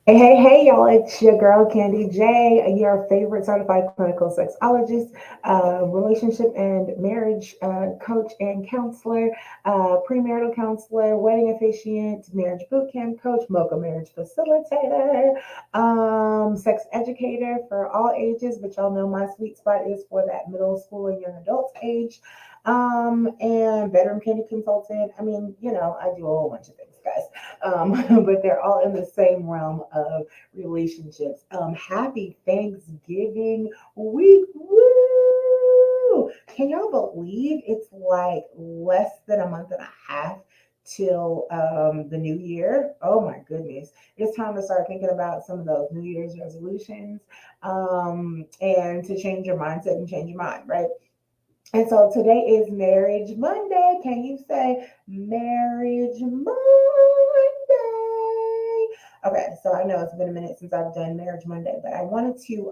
Hey, y'all, it's your girl, Candy J, your favorite certified clinical sexologist, relationship and marriage coach and counselor, premarital counselor, wedding officiant, marriage boot camp coach, mocha marriage facilitator, sex educator for all ages, but y'all know my sweet spot is for that middle school and young adult age, and bedroom candy consultant. I mean, I do a whole bunch of things, guys. But they're all in the same realm of relationships. Happy Thanksgiving week. Woo! Can y'all believe it's like less than a month and a half till the new year? Oh my goodness. It's time to start thinking about some of those New Year's resolutions, and to change your mindset and change your mind, right? And so today is Marriage Monday. Can you say Marriage Monday? Okay, so I know it's been a minute since I've done Marriage Monday, but I wanted to.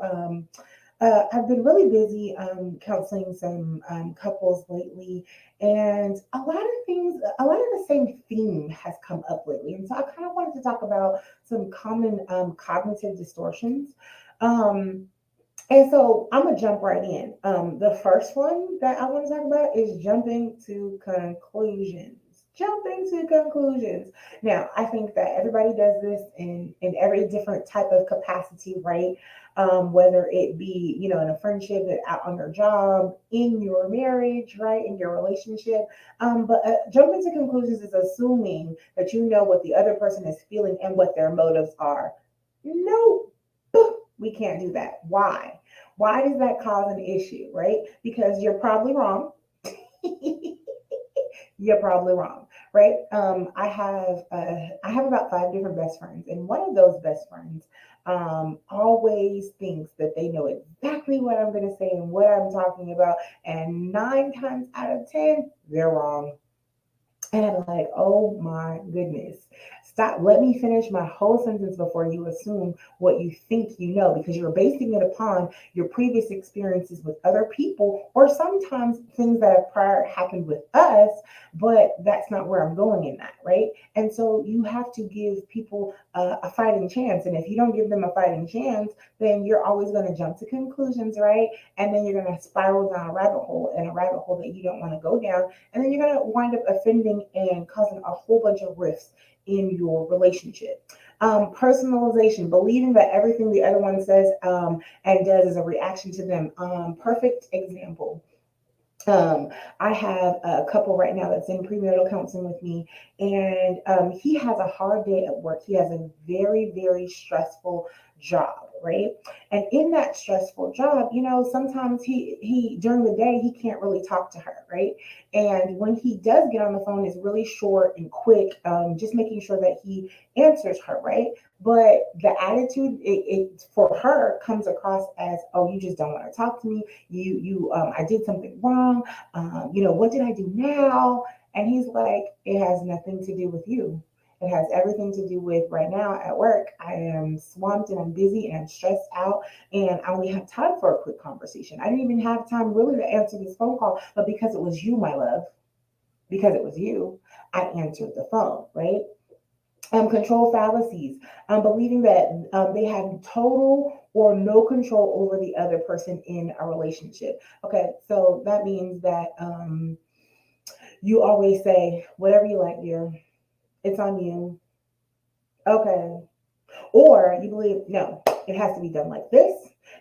I've been really busy counseling some couples lately, and a lot of the same theme has come up lately. And so I kind of wanted to talk about some common cognitive distortions. Um, and so I'm gonna jump right in. The first one that I want to talk about is jumping to conclusions. Jumping to conclusions. Now, I think that everybody does this in every different type of capacity, right? Whether it be, in a friendship, out on your job, in your marriage, right, in your relationship. But jumping to conclusions is assuming that you know what the other person is feeling and what their motives are. No, we can't do that. Why? Why does that cause an issue, right? Because you're probably wrong. You're probably wrong, right? I have about five different best friends, and one of those best friends always thinks that they know exactly what I'm going to say and what I'm talking about, and nine times out of ten, they're wrong. And I'm like, oh my goodness. Stop. Let me finish my whole sentence before you assume what you think you know, because you're basing it upon your previous experiences with other people, or sometimes things that have prior happened with us, but that's not where I'm going in that, right? And so you have to give people a fighting chance. And if you don't give them a fighting chance, then you're always going to jump to conclusions, right? And then you're going to spiral down a rabbit hole, and a rabbit hole that you don't want to go down, and then you're going to wind up offending and causing a whole bunch of rifts in your relationship. Personalization, believing that everything the other one says and does is a reaction to them. Perfect example. Um, I have a couple right now that's in premarital counseling with me, and he has a hard day at work. He has a very, very stressful job, right? And in that stressful job, sometimes he during the day he can't really talk to her, right? And when he does get on the phone, it's really short and quick, just making sure that he answers her, right? But the attitude it for her comes across as, oh, you just don't want to talk to me. I did something wrong. What did I do now? And he's like, it has nothing to do with you. It has everything to do with right now at work. I am swamped and I'm busy and I'm stressed out, and I only have time for a quick conversation. I didn't even have time really to answer this phone call, but because it was you, my love, because it was you, I answered the phone, right? Control fallacies, believing that they have total or no control over the other person in a relationship. Okay, so that means that you always say, whatever you like, dear, it's on you. Okay. Or you believe, no, it has to be done like this,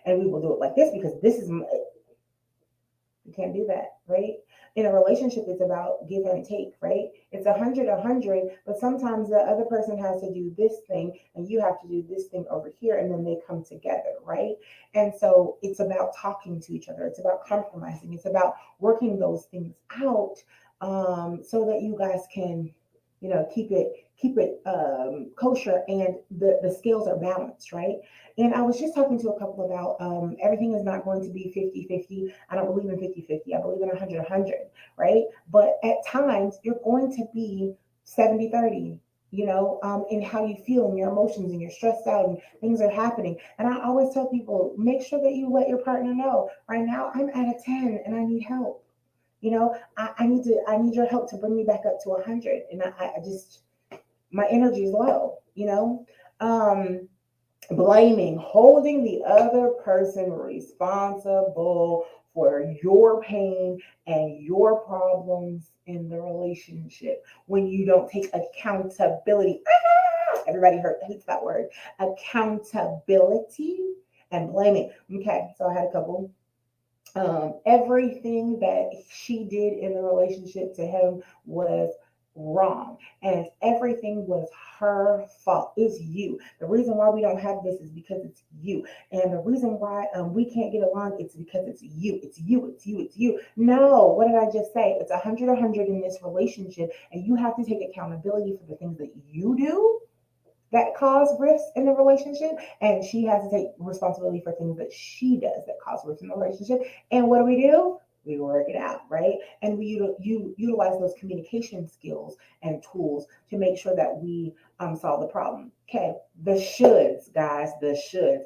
and we will do it like this because this is you can't do that, right? In a relationship, it's about give and take, right? It's 100, but sometimes the other person has to do this thing and you have to do this thing over here, and then they come together, right? And so it's about talking to each other. It's about compromising. It's about working those things out, so that you guys can, keep it kosher, and the scales are balanced, right? And I was just talking to a couple about everything is not going to be 50-50. I don't believe in 50-50. I believe in 100-100, right? But at times, you're going to be 70-30, in how you feel and your emotions, and you're stressed out and things are happening. And I always tell people, make sure that you let your partner know, right now, I'm at a 10 and I need help. I need your help to bring me back up to 100. And I just, my energy is low. Blaming, holding the other person responsible for your pain and your problems in the relationship when you don't take accountability. Everybody hates that word. Accountability and blaming. Okay, so I had a couple. Everything that she did in the relationship to him was wrong, and everything was her fault. It's you. The reason why we don't have this is because it's you, and the reason why we can't get along, it's because it's you. It's you. It's you. It's you. No, what did I just say? It's 100 in this relationship, and you have to take accountability for the things that you do that cause rifts in the relationship, and she has to take responsibility for things that she does that cause rifts in the relationship. And what do? We work it out, right? And you utilize those communication skills and tools to make sure that we solve the problem. Okay, the shoulds, guys, the shoulds.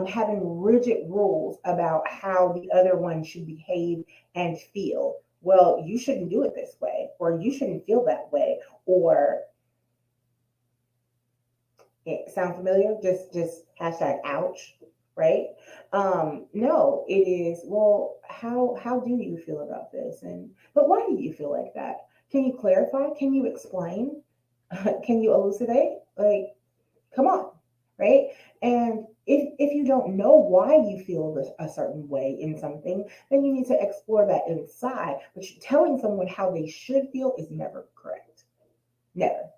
Having rigid rules about how the other one should behave and feel. Well, you shouldn't do it this way, or you shouldn't feel that way, or it sound familiar? Just hashtag ouch, right? No, it is, well, how do you feel about this? And but why do you feel like that? Can you clarify? Can you explain? Can you elucidate? Like, come on, right? And if you don't know why you feel a certain way in something, then you need to explore that inside. But telling someone how they should feel is never correct. Never.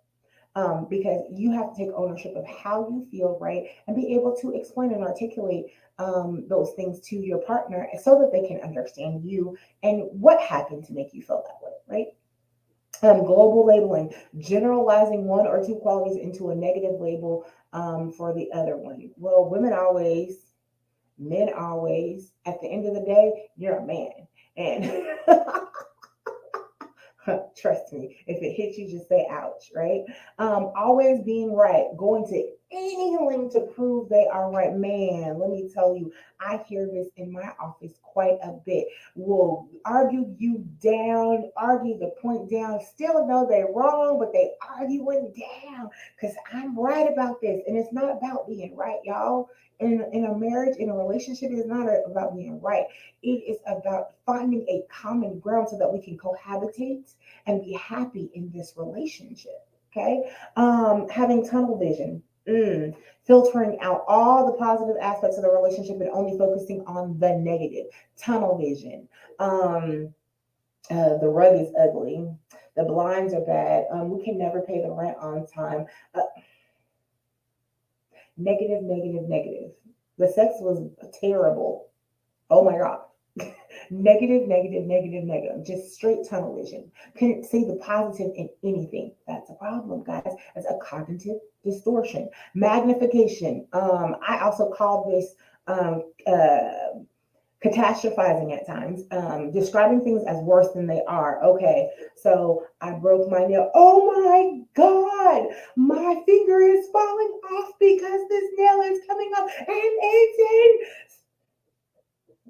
Because you have to take ownership of how you feel, right? And be able to explain and articulate those things to your partner so that they can understand you and what happened to make you feel that way, right? Global labeling, generalizing one or two qualities into a negative label for the other one. Well, women always, men always, at the end of the day, you're a man. And trust me, if it hits you, just say ouch, right? Always being right, going to anything to prove they are right. Man, let me tell you, I hear this in my office quite a bit. Will argue you down, argue the point down, still know they're wrong, but they arguing down because I'm right about this. And it's not about being right, y'all. In a marriage, in a relationship, it is not about being right. It is about finding a common ground so that we can cohabitate and be happy in this relationship. Okay. Having tunnel vision. Filtering out all the positive aspects of the relationship and only focusing on the negative. Tunnel vision. The rug is ugly. The blinds are bad. We can never pay the rent on time. Negative, negative, negative. The sex was terrible. Oh my God. Negative, negative, negative, negative. Just straight tunnel vision. Couldn't see the positive in anything. That's a problem, guys. It's a cognitive distortion. Magnification. I also call this catastrophizing at times, describing things as worse than they are. Okay, so I broke my nail. Oh my God, my finger is falling off because this nail is coming up and it's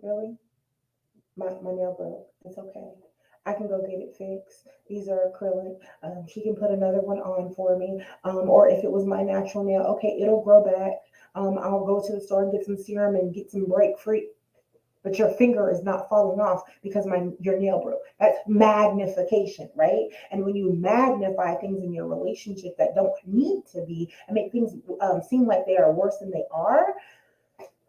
in. Really? My nail broke. It's okay. I can go get it fixed. These are acrylic. She can put another one on for me. Or if it was my natural nail, okay, it'll grow back. I'll go to the store and get some serum and get some break free. But your finger is not falling off because your nail broke. That's magnification, right? And when you magnify things in your relationship that don't need to be and make things seem like they are worse than they are,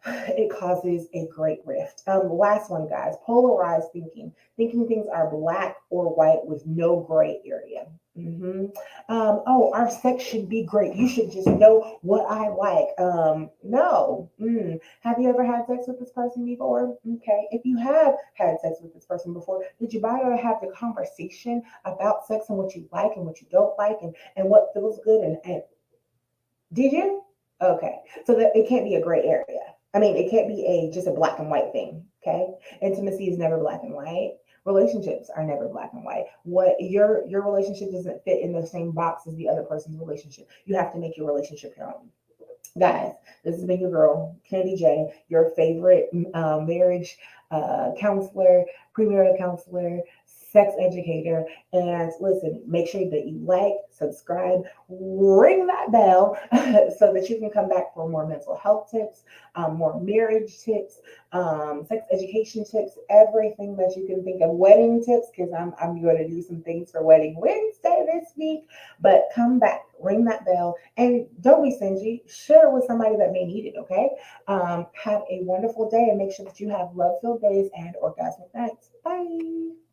it causes a great rift. Last one, guys, polarized thinking. Thinking things are black or white with no gray area. Oh, our sex should be great. You should just know what I like. No. Have you ever had sex with this person before? Okay. If you have had sex with this person before, did you bother to have the conversation about sex and what you like and what you don't like and what feels good and did you? Okay. So that it can't be a gray area. I mean, it can't be just a black and white thing. Okay. Intimacy is never black and white. Relationships are never black and white. What your relationship doesn't fit in the same box as the other person's relationship. You have to make your relationship your own. Guys, this has been your girl, Candy J, your favorite marriage counselor, premarital counselor, sex educator. And listen, make sure that you like, subscribe, ring that bell so that you can come back for more mental health tips, more marriage tips, sex education tips, everything that you can think of, wedding tips, because I'm going to do some things for Wedding Wednesday this week. But come back, ring that bell, and don't be stingy. Share it with somebody that may need it, okay? Have a wonderful day and make sure that you have love filled days and orgasmic nights. Bye.